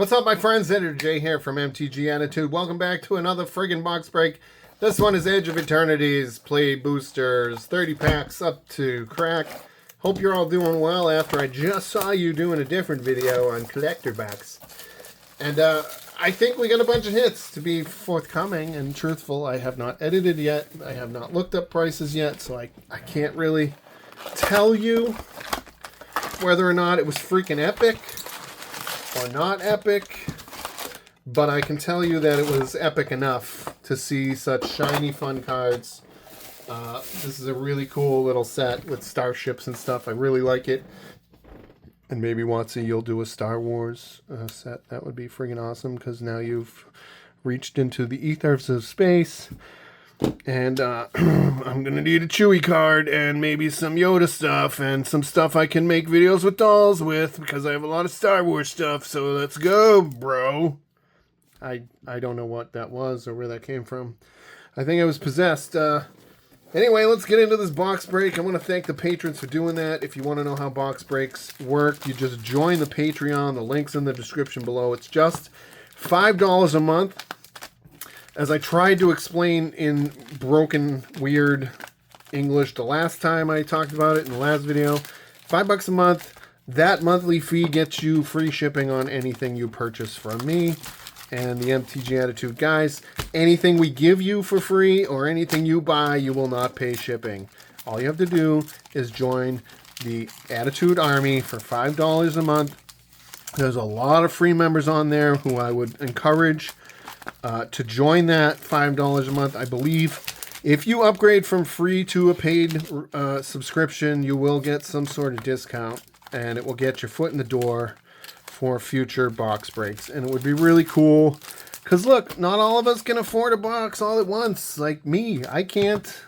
What's up, my friends? Editor J here from MTG Attitude. Welcome back to another friggin' box break. This one is Edge of Eternities, play boosters, 30 packs up to crack. Hope you're all doing well after I just saw you doing a different video on collector box. And I think we got a bunch of hits to be forthcoming and truthful. I have not edited yet. I have not looked up prices yet, so I can't really tell you whether or not it was freaking epic or not epic, but I can tell you that it was epic enough to see such shiny fun cards. This is a really cool little set with starships and stuff. I really like it. And maybe WOTC, you'll do a Star Wars set. That would be friggin' awesome, because now you've reached into the ethers of space. And I'm going to need a Chewie card and maybe some Yoda stuff and some stuff I can make videos with dolls with, because I have a lot of Star Wars stuff. So let's go, bro. I don't know what that was or where that came from. I think I was possessed. Anyway, let's get into this box break. I want to thank the patrons for doing that. If you want to know how box breaks work, you just join the Patreon. The link's in the description below. It's just $5 a month. As I tried to explain in broken, weird English the last time I talked about it in the last video, $5 a month. That monthly fee gets you free shipping on anything you purchase from me and the MTG Attitude guys. Anything we give you for free or anything you buy, you will not pay shipping. All you have to do is join the Attitude Army for $5 a month. There's a lot of free members on there who I would encourage to join that $5 a month. I believe if you upgrade from free to a paid subscription, you will get some sort of discount, and it will get your foot in the door for future box breaks. And it would be really cool, because look, not all of us can afford a box all at once. Like me, I can't.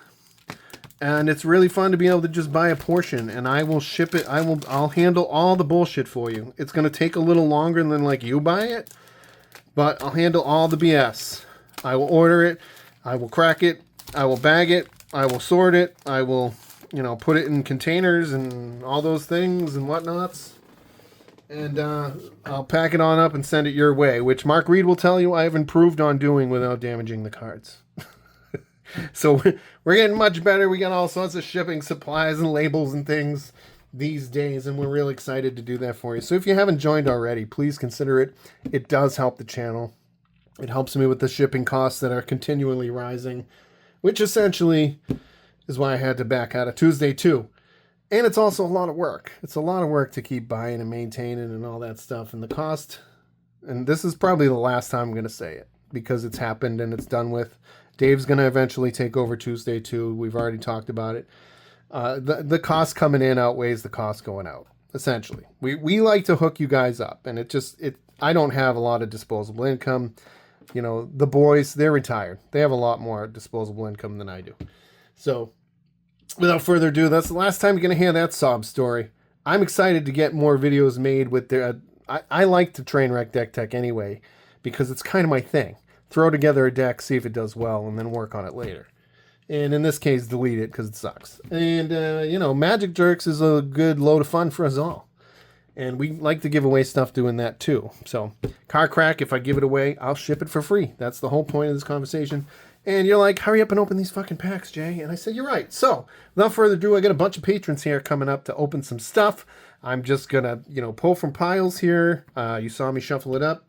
And it's really fun to be able to just buy a portion, and I will ship it. I'll handle all the bullshit for you. It's going to take a little longer than like you buy it, but I'll handle all the BS. I will order it. I will crack it. I will bag it. I will sort it. I will, put it in containers and all those things and whatnots. And I'll pack it on up and send it your way, which Mark Reed will tell you I have improved on doing without damaging the cards. So we're getting much better. We got all sorts of shipping supplies and labels and things these days, and we're really excited to do that for you. So if you haven't joined already, please consider it. It does help the channel. It helps me with the shipping costs that are continually rising, which essentially is why I had to back out of Tuesday too. And it's also a lot of work. It's a lot of work to keep buying and maintaining and all that stuff. And the cost, and this is probably the last time I'm going to say it, because it's happened and it's done with. Dave's going to eventually take over Tuesday too. We've already talked about it. The cost coming in outweighs the cost going out, essentially. We like to hook you guys up, and I don't have a lot of disposable income. The boys, they're retired. They have a lot more disposable income than I do. So without further ado, that's the last time you're going to hear that sob story. I'm excited to get more videos made with their... I like to train wreck deck tech anyway, because it's kind of my thing. Throw together a deck, see if it does well, and then work on it later. And in this case, delete it because it sucks. And, Magic Jerks is a good load of fun for us all. And we like to give away stuff doing that too. So, Car Crack, if I give it away, I'll ship it for free. That's the whole point of this conversation. And you're like, hurry up and open these fucking packs, Jay. And I said, you're right. So, without further ado, I got a bunch of patrons here coming up to open some stuff. I'm just going to, pull from piles here. You saw me shuffle it up.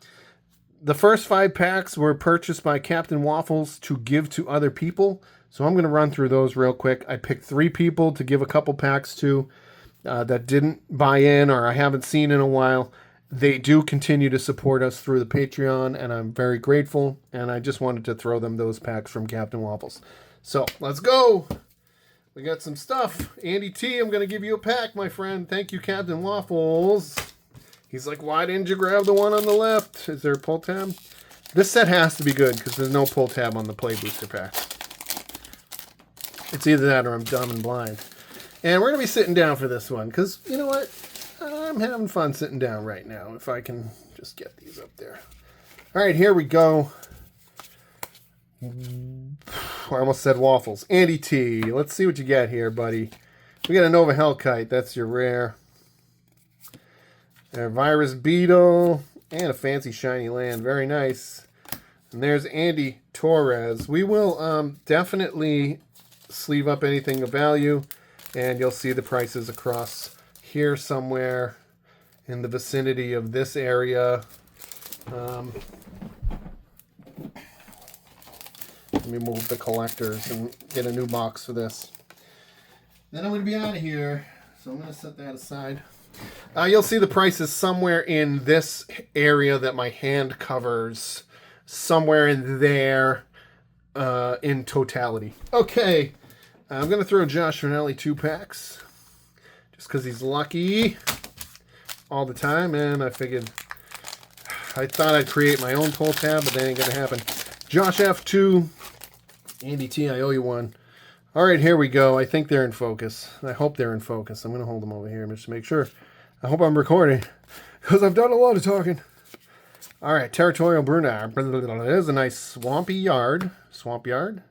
The first 5 packs were purchased by Captain Waffles to give to other people. So I'm going to run through those real quick. I picked 3 people to give a couple packs to that didn't buy in or I haven't seen in a while. They do continue to support us through the Patreon, and I'm very grateful. And I just wanted to throw them those packs from Captain Waffles. So let's go. We got some stuff. Andy T, I'm going to give you a pack, my friend. Thank you, Captain Waffles. He's like, why didn't you grab the one on the left? Is there a pull tab? This set has to be good because there's no pull tab on the Play Booster pack. It's either that or I'm dumb and blind. And we're going to be sitting down for this one because, you know what? I'm having fun sitting down right now if I can just get these up there. All right, here we go. I almost said Waffles. Andy T, let's see what you got here, buddy. We got a Nova Hellkite. That's your rare. Virus Beetle And a fancy shiny land. Very nice. And there's Andy Torres. We will definitely sleeve up anything of value. And you'll see the prices across here somewhere in the vicinity of this area. Let me move the collectors and get a new box for this. Then I'm going to be out of here. So I'm going to set that aside. You'll see the prices somewhere in this area that my hand covers. Somewhere in there in totality. Okay. I'm going to throw Josh Fernelli 2 packs. Just because he's lucky all the time. And I figured... I thought I'd create my own pull tab, but that ain't going to happen. Josh F2. Andy T, I owe you one. All right, here we go. I think they're in focus. I hope they're in focus. I'm going to hold them over here just to make sure. I hope I'm recording because I've done a lot of talking. All right, Territorial Brunar. There's a nice Swampy Yard. Swamp Yard?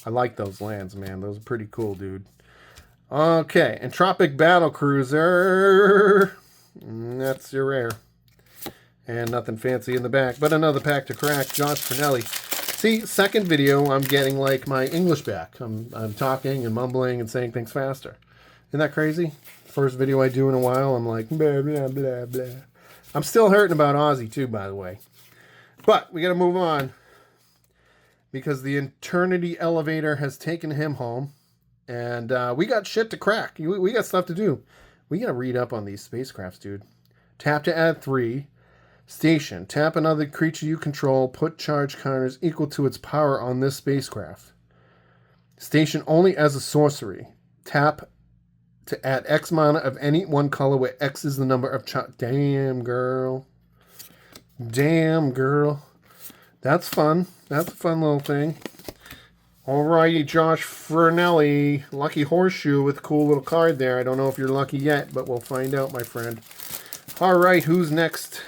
I like those lands, man. Those are pretty cool, dude. Okay, Entropic Battle Cruiser. That's your rare. And nothing fancy in the back, but another pack to crack. Josh Fernelli. See, second video, I'm getting like my English back. I'm talking and mumbling and saying things faster. Isn't that crazy? First video I do in a while, I'm like, blah, blah, blah, blah. I'm still hurting about Aussie too, by the way. But we got to move on because the Eternity elevator has taken him home. And we got shit to crack. We got stuff to do. We got to read up on these spacecrafts, dude. Tap to add 3. Station. Tap another creature you control. Put charge counters equal to its power on this spacecraft. Station only as a sorcery. Tap to add X mana of any one color where X is the number of Damn, girl. Damn, girl. That's fun. That's a fun little thing. Alrighty, Josh Fernelli. Lucky Horseshoe with a cool little card there. I don't know if you're lucky yet, but we'll find out, my friend. Alright, who's next?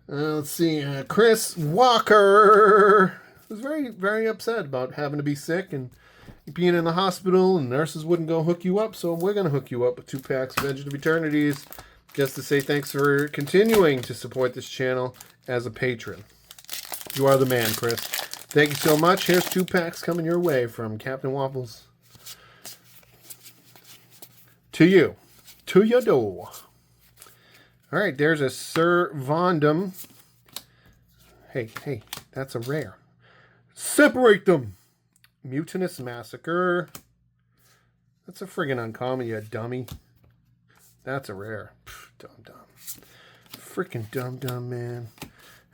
Let's see, Chris Walker was very, very upset about having to be sick and being in the hospital, and nurses wouldn't go hook you up, so we're going to hook you up with 2 packs of Edge of Eternities just to say thanks for continuing to support this channel as a patron. You are the man, Chris. Thank you so much. Here's 2 packs coming your way from Captain Waffles. To you. To your door. All right, there's a Sir Vondum. Hey, that's a rare. Separate them. Mutinous Massacre. That's a friggin' uncommon, you dummy. That's a rare. Dum-dum. Frickin' dum-dum, man.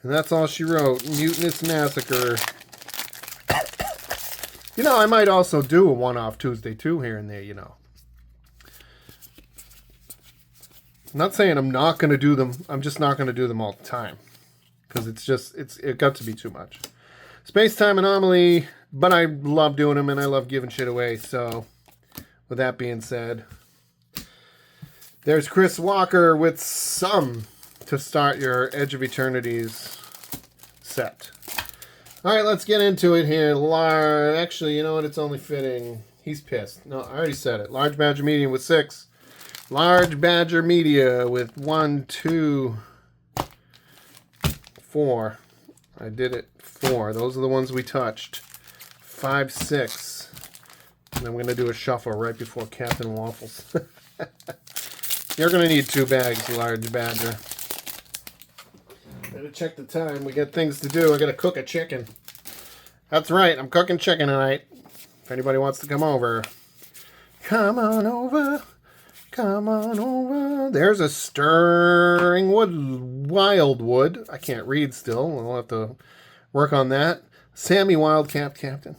And that's all she wrote. Mutinous Massacre. You know, I might also do a one-off Tuesday, too, here and there, you know. I'm not saying I'm not going to do them. I'm just not going to do them all the time. Because it got to be too much. Space-Time Anomaly. But I love doing them and I love giving shit away. So, with that being said, there's Chris Walker with some to start your Edge of Eternities set. Alright, let's get into it here. Actually, you know what? It's only fitting. He's pissed. No, I already said it. LargeBadgerMedia with 6. LargeBadgerMedia with 1, 2, 4. I did it 4. Those are the ones we touched. 5, 6. And then we're going to do a shuffle right before Captain Waffles. You're going to need 2 bags, Large Badger. Better check the time. We got things to do. I got to cook a chicken. That's right. I'm cooking chicken tonight. If anybody wants to come over. Come on over. Come on over. There's a Stirring Wildwood. I can't read still. We'll have to work on that. Sammy Wildcat Captain.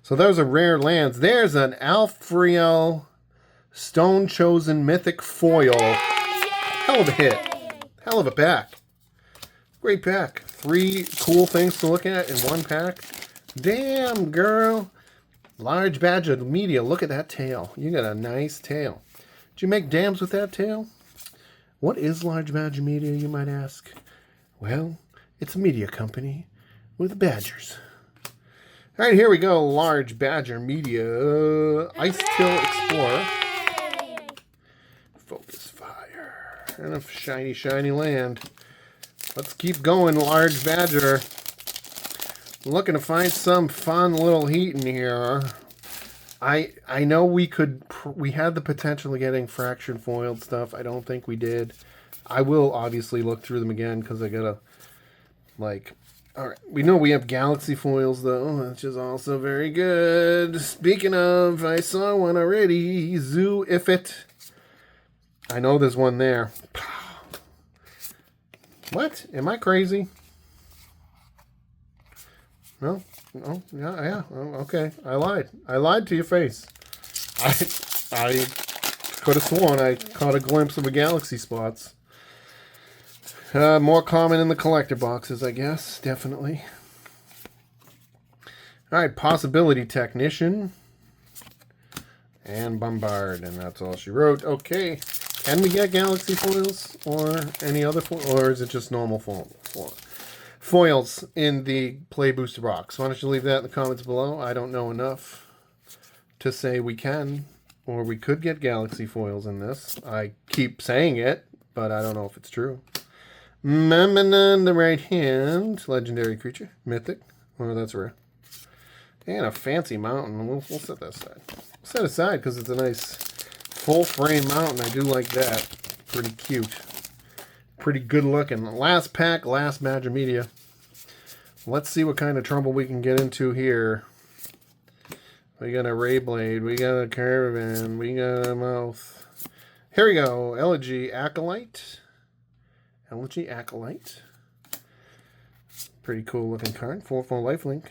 So those are rare lands. There's an Alfriel Stone Chosen Mythic Foil. Hell of a hit. Hell of a pack. Great pack. 3 cool things to look at in 1 pack. Damn, girl. LargeBadgerMedia. Look at that tail. You got a nice tail. Did you make dams with that tail? What is LargeBadgerMedia, you might ask? Well, it's a media company with badgers. All right, here we go. LargeBadgerMedia. Ice Till Explorer. Focus Fire. And a shiny, shiny land. Let's keep going, Large Badger. Looking to find some fun little heat in here. I know we had the potential of getting fraction foiled stuff. I don't think we did. I will obviously look through them again because I gotta, like, all right. We know we have Galaxy foils though, which is also very good. Speaking of, I saw one already. Zoo Ifit. I know there's one there. What? Am I crazy? No? Oh, yeah. Oh, okay. I lied. I lied to your face. I could have sworn I caught a glimpse of a Galaxy spots. More common in the collector boxes, I guess. Definitely. Alright, Possibility Technician. And Bombard. And that's all she wrote. Okay. Can we get Galaxy foils? Or any other foil? Or is it just normal foils in the Play Booster box? Why don't you leave that in the comments below? I don't know enough to say we can. Or we could get Galaxy foils in this. I keep saying it, but I don't know if it's true. Mammoth on the right hand. Legendary creature. Mythic. Oh, that's rare. And a fancy mountain. We'll set that aside. Set aside because it's a nice full frame mountain. I do like that. Pretty cute. Pretty good looking. Last pack, LargeBadgerMedia. Let's see what kind of trouble we can get into here. We got a Rayblade. We got a Caravan. We got a Mouth. Here we go. Elegy Acolyte. Elegy Acolyte. Pretty cool looking card. 4/4 lifelink.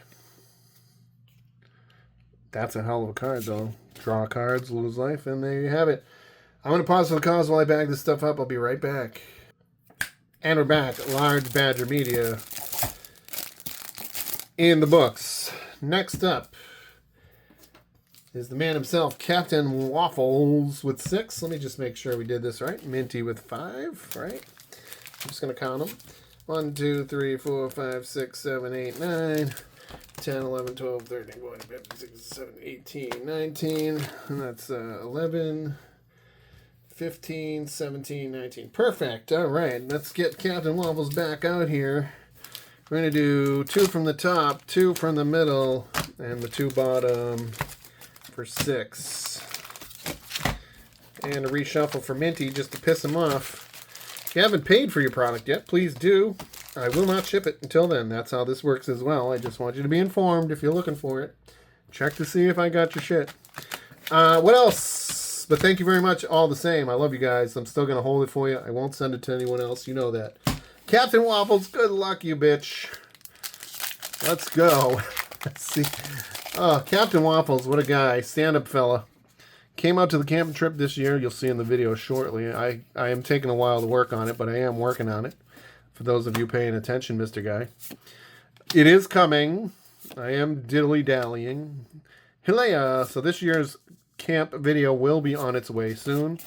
That's a hell of a card though. Draw cards, lose life, and there you have it. I'm going to pause for the cause while I bag this stuff up. I'll be right back. And we're back at LargeBadgerMedia in the books. Next up is the man himself, Captain Waffles with 6. Let me just make sure we did this right. Minty with 5, right? I'm just going to count them. 1, 2, 3, 4, 5, 6, 7, 8, 9, 10, 11, 12, 13, 14, 15, 16, 17, 18, 19. And that's 11, 15, 17, 19. Perfect. All right. Let's get Captain Waffles back out here. We're going to do 2 from the top, 2 from the middle, and the 2 bottom for 6. And a reshuffle for Minty just to piss him off. If you haven't paid for your product yet, please do. I will not ship it until then. That's how this works as well. I just want you to be informed if you're looking for it. Check to see if I got your shit. What else? But thank you very much all the same. I love you guys. I'm still going to hold it for you. I won't send it to anyone else. You know that. Captain Waffles, good luck, you bitch. Let's go. Let's see. Oh, Captain Waffles, what a guy. Stand-up fella. Came out to the camping trip this year. You'll see in the video shortly. I am taking a while to work on it, but I am working on it. For those of you paying attention, Mr. Guy. It is coming. I am diddly-dallying. Hilea. So this year's camp video will be on its way soon.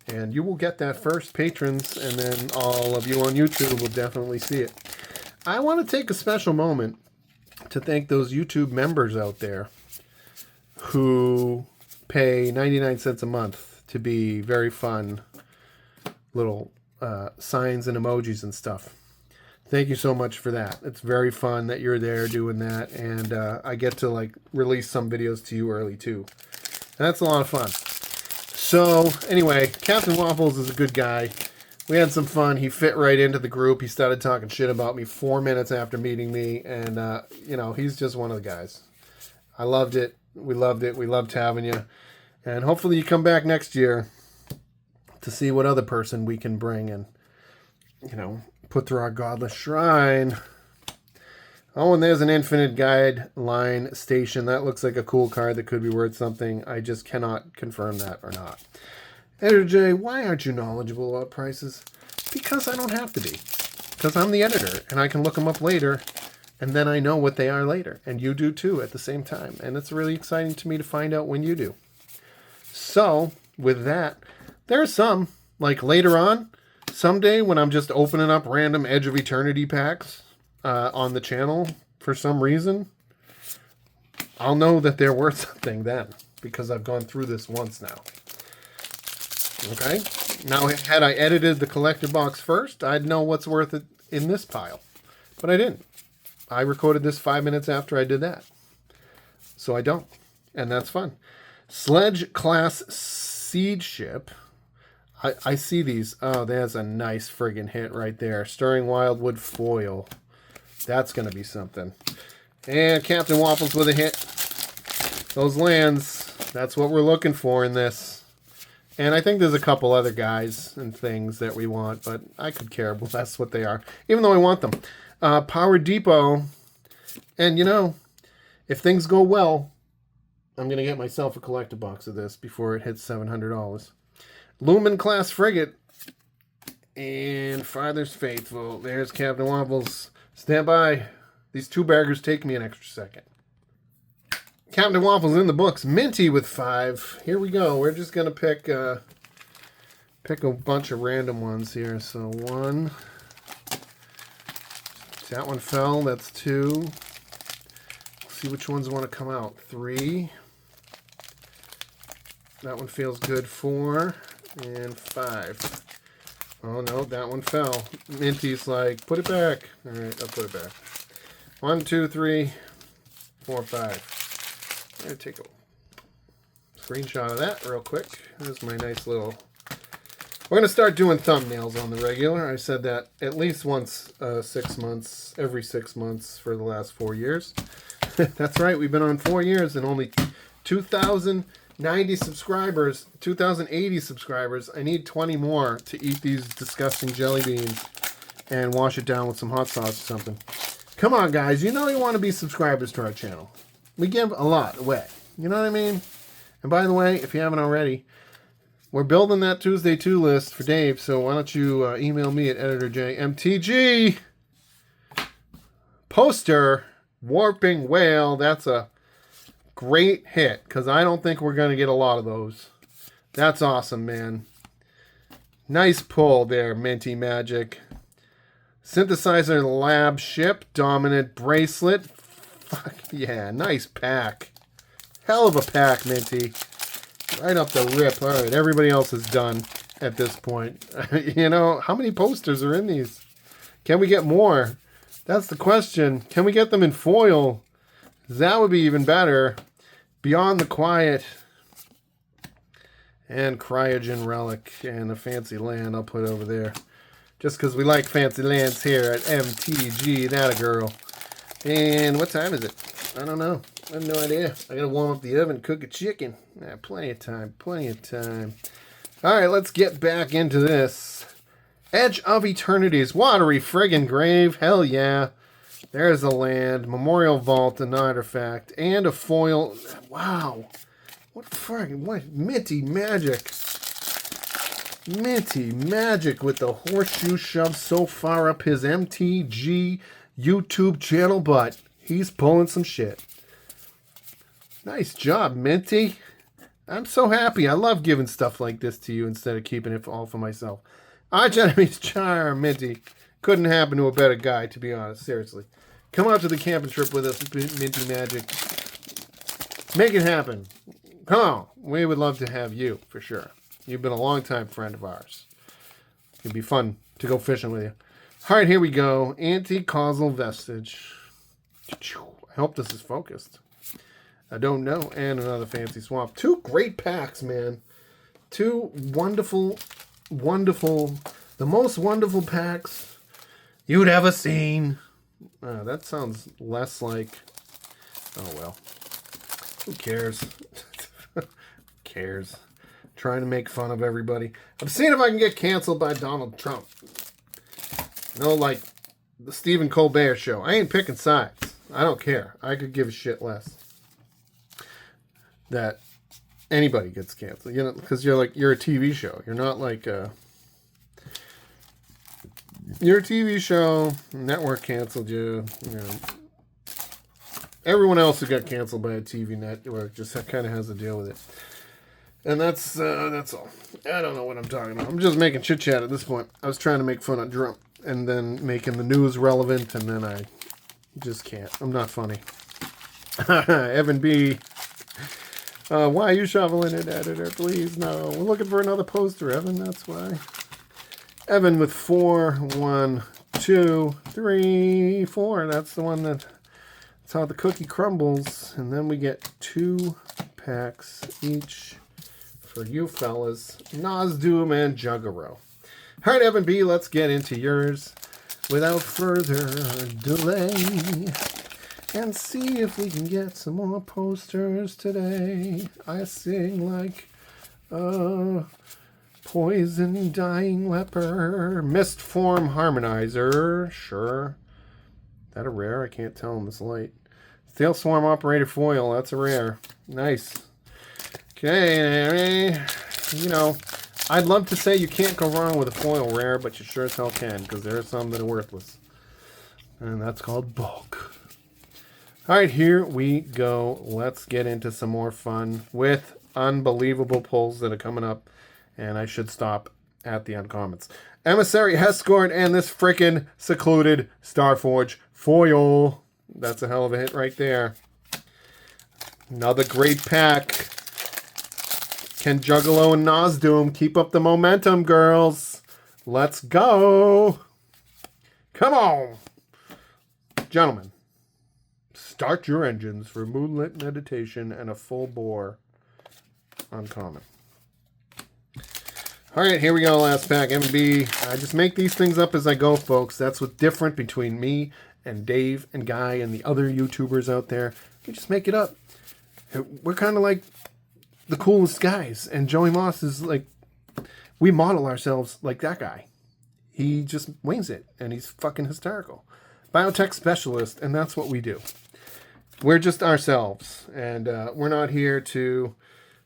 And you will get that first, patrons, and then all of you on YouTube will definitely see it. I want to take a special moment to thank those YouTube members out there who pay 99 cents a month to be very fun little signs and emojis and stuff. Thank you so much for that. It's very fun that you're there doing that, and I get to like release some videos to you early too. And that's a lot of fun. So anyway, Captain Waffles is a good guy. We had some fun. He fit right into the group. He started talking shit about me 4 minutes after meeting me, and you know, he's just one of the guys. I loved it. We loved it. We loved having you. And hopefully you come back next year to see what other person we can bring and, you know, put through our godless shrine. Oh, and there's an infinite guideline station. That looks like a cool card that could be worth something. I just cannot confirm that or not. Editor J, why aren't you knowledgeable about prices? Because I don't have to be. Because I'm the editor, and I can look them up later, and then I know what they are later. And you do too at the same time. And it's really exciting to me to find out when you do. So, with that, there are some, like later on, someday when I'm just opening up random Edge of Eternity packs on the channel for some reason, I'll know that they're worth something then, because I've gone through this once now. Okay? Now, had I edited the collector box first, I'd know what's worth it in this pile. But I didn't. I recorded this 5 minutes after I did that. So I don't. And that's fun. Sledge Class Siege Ship. I see these. Oh, there's a nice friggin' hit right there. Stirring Wildwood Foil. That's going to be something. And Captain Waffles with a hit. Those lands, that's what we're looking for in this. And I think there's a couple other guys and things that we want, but I could care less what they are, even though I want them. Power Depot. And, you know, if things go well, I'm going to get myself a collector box of this before it hits $700. Lumen Class Frigate. And Father's Faithful. There's Captain Waffles. Stand by. These two baggers take me an extra second. Captain Waffles in the books. Minty with 5. Here we go. We're just going to pick a bunch of random ones here. So 1. That one fell. That's 2. Let's see which ones want to come out. 3. That one feels good. 4. And 5. Oh no, that one fell. Minty's like, put it back. Alright, I'll put it back. 1, 2, 3, 4, 5. I'm going to take a screenshot of that real quick. There's my nice little... We're going to start doing thumbnails on the regular. I said that at least once 6 months, every 6 months for the last 4 years. That's right, we've been on 4 years and only 2,090 subscribers, 2,080 subscribers. I need 20 more to eat these disgusting jelly beans and wash it down with some hot sauce or something. Come on, guys. You know you want to be subscribers to our channel. We give a lot away. You know what I mean? And by the way, if you haven't already, we're building that Tuesday 2 list for Dave, so why don't you email me at editorjmtg. Poster, Warping Whale. That's a great hit, because I don't think we're going to get a lot of those. That's awesome, man. Nice pull there, Minty Magic. Synthesizer Lab Ship, Dominant Bracelet. Fuck yeah, nice pack. Hell of a pack, Minty. Right up the rip. All right, everybody else is done at this point. You know, how many posters are in these? Can we get more? That's the question. Can we get them in foil? That would be even better. Beyond the Quiet. And Cryogen Relic. And a Fancy Land I'll put over there. Just because we like fancy lands here at MTG. That a girl. And what time is it? I don't know. I have no idea. I gotta warm up the oven, cook a chicken. Plenty of time. Plenty of time. Alright, let's get back into this. Edge of Eternities. Watery friggin' grave. Hell yeah. There's a land. Memorial Vault, an artifact. And a foil. Wow. What friggin', what? Minty Magic. Minty Magic with the horseshoe shoved so far up his MTG YouTube channel butt. He's pulling some shit. Nice job, Minty. I'm so happy. I love giving stuff like this to you instead of keeping it all for myself. Arch Enemy's Charm, Minty. Couldn't happen to a better guy, to be honest. Seriously. Come out to the camping trip with us, Minty Magic. Make it happen. Come on. We would love to have you, for sure. You've been a long-time friend of ours. It'd be fun to go fishing with you. All right, here we go. Anti-causal vestige. I hope this is focused. I don't know. And another fancy swamp. 2 great packs, man. 2 wonderful, wonderful, the most wonderful packs you'd ever seen. That sounds less like... Oh, well. Who cares? Who cares? Trying to make fun of everybody. I'm seeing if I can get canceled by Donald Trump. No, like the Stephen Colbert show. I ain't picking sides. I don't care. I could give a shit less that anybody gets canceled. You know, because you're a TV show. You're not like you're a TV show. Network canceled you. You know, everyone else who got canceled by a TV network just kind of has to deal with it. And that's all. I don't know what I'm talking about. I'm just making chit chat at this point. I was trying to make fun of Trump and then making the news relevant, and then I just can't. I'm not funny. Evan B. Why are you shoveling it, editor? Please, no. We're looking for another poster, Evan. That's why. Evan with 4, 1, 2. 2, 3, 4. That's the one that's how the cookie crumbles. And then we get 2 packs each for you fellas. Nosdoom and Juggalo. All right, Evan B, let's get into yours without further delay and see if we can get some more posters today. I sing like a poison dying leper. Mist form harmonizer. Sure. Is that a rare? I can't tell in this light. Steel swarm operator foil. That's a rare. Nice. Okay. You know, I'd love to say you can't go wrong with a foil rare, but you sure as hell can, because there are some that are worthless. And that's called bulk. Alright, here we go. Let's get into some more fun with unbelievable pulls that are coming up. And I should stop at the uncommons. Emissary Hescord and this frickin' secluded Starforge foil. That's a hell of a hit right there. Another great pack. Can Juggalo and Nosdoom keep up the momentum, girls? Let's go. Come on. Gentlemen, start your engines for Moonlit Meditation and a full bore uncommon. All right, here we go. Last pack. MB. I just make these things up as I go, folks. That's what's different between me and Dave and Guy and the other YouTubers out there. We just make it up. We're kind of like the coolest guys. And Joey Moss is like, we model ourselves like that guy. He just wings it, and he's fucking hysterical. Biotech specialist, and that's what we do. We're just ourselves, and we're not here to,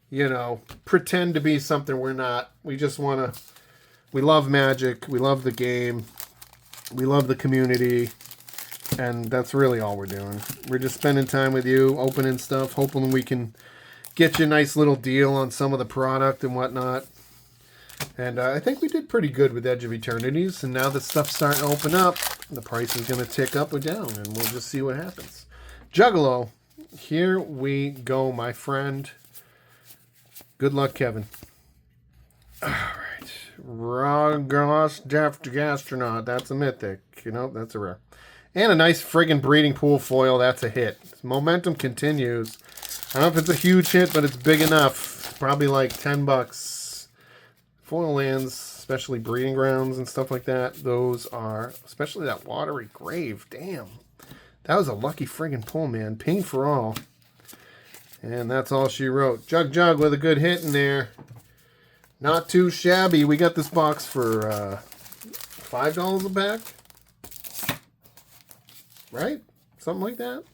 you know, pretend to be something we're not. We just want to, we love Magic, we love the game, we love the community, and that's really all we're doing. We're just spending time with you, opening stuff, hoping we can get you a nice little deal on some of the product and whatnot. And I think we did pretty good with Edge of Eternities, and now that stuff's starting to open up, the price is going to tick up or down, and we'll just see what happens. Juggalo, here we go, my friend. Good luck, Kevin. All right. Ragos Gastronaut. That's a mythic. You know, that's a rare. And a nice friggin' breeding pool foil. That's a hit. Momentum continues. I don't know if it's a huge hit, but it's big enough. Probably like $10. Foil lands, especially breeding grounds and stuff like that. Those are, especially that watery grave. Damn. That was a lucky friggin' pull, man. Pain for all. And that's all she wrote. Jug with a good hit in there. Not too shabby. We got this box for $5 a pack. Right? Something like that.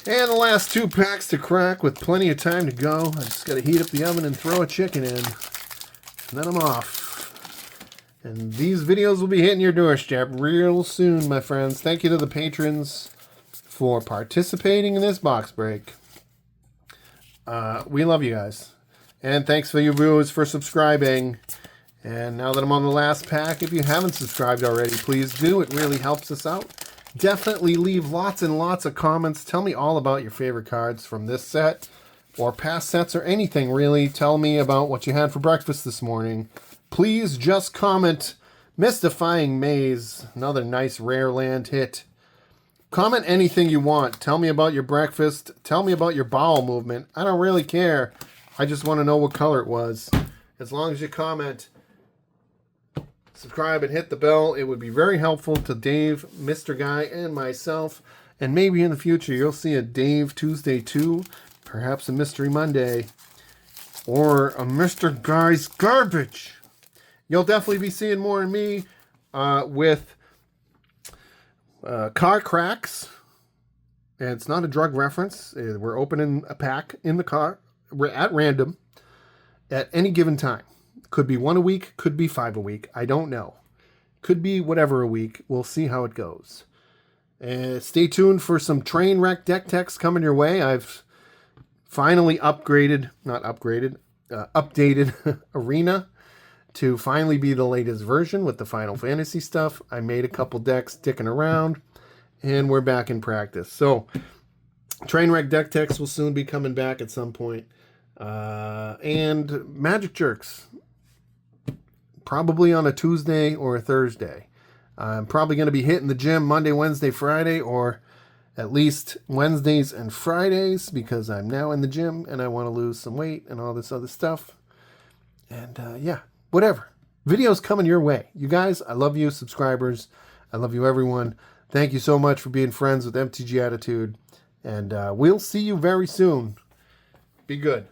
And the last 2 packs to crack with plenty of time to go. I just got to heat up the oven and throw a chicken in. And then I'm off. And these videos will be hitting your doorstep real soon, my friends. Thank you to the patrons for participating in this box break. We love you guys. And thanks for you viewers for subscribing. And now that I'm on the last pack, if you haven't subscribed already, please do. It really helps us out. Definitely leave lots and lots of comments. Tell me all about your favorite cards from this set or past sets or anything, really. Tell me about what you had for breakfast this morning. Please just comment Mystifying Maze. Another nice rare land hit. Comment anything you want. Tell me about your breakfast. Tell me about your bowel movement. I don't really care. I just want to know what color it was. As long as you comment, subscribe, and hit the bell, it would be very helpful to Dave, Mr. Guy, and myself. And maybe in the future you'll see a Dave Tuesday 2, perhaps a Mystery Monday, or a Mr. Guy's Garbage. You'll definitely be seeing more of me with car cracks. And it's not a drug reference. We're opening a pack in the car at random at any given time. Could be 1 a week, could be 5 a week. I don't know. Could be whatever a week. We'll see how it goes. Stay tuned for some train wreck deck techs coming your way. I've finally updated Arena to finally be the latest version with the Final Fantasy stuff. I made a couple decks sticking around, and we're back in practice. So, Trainwreck Deck Techs will soon be coming back at some point. And Magic Jerks, probably on a Tuesday or a Thursday. I'm probably going to be hitting the gym Monday, Wednesday, Friday, or at least Wednesdays and Fridays, because I'm now in the gym and I want to lose some weight and all this other stuff. And yeah, whatever. Videos coming your way. You guys, I love you, subscribers. I love you, everyone. Thank you so much for being friends with MTG Attitude. And we'll see you very soon. Be good.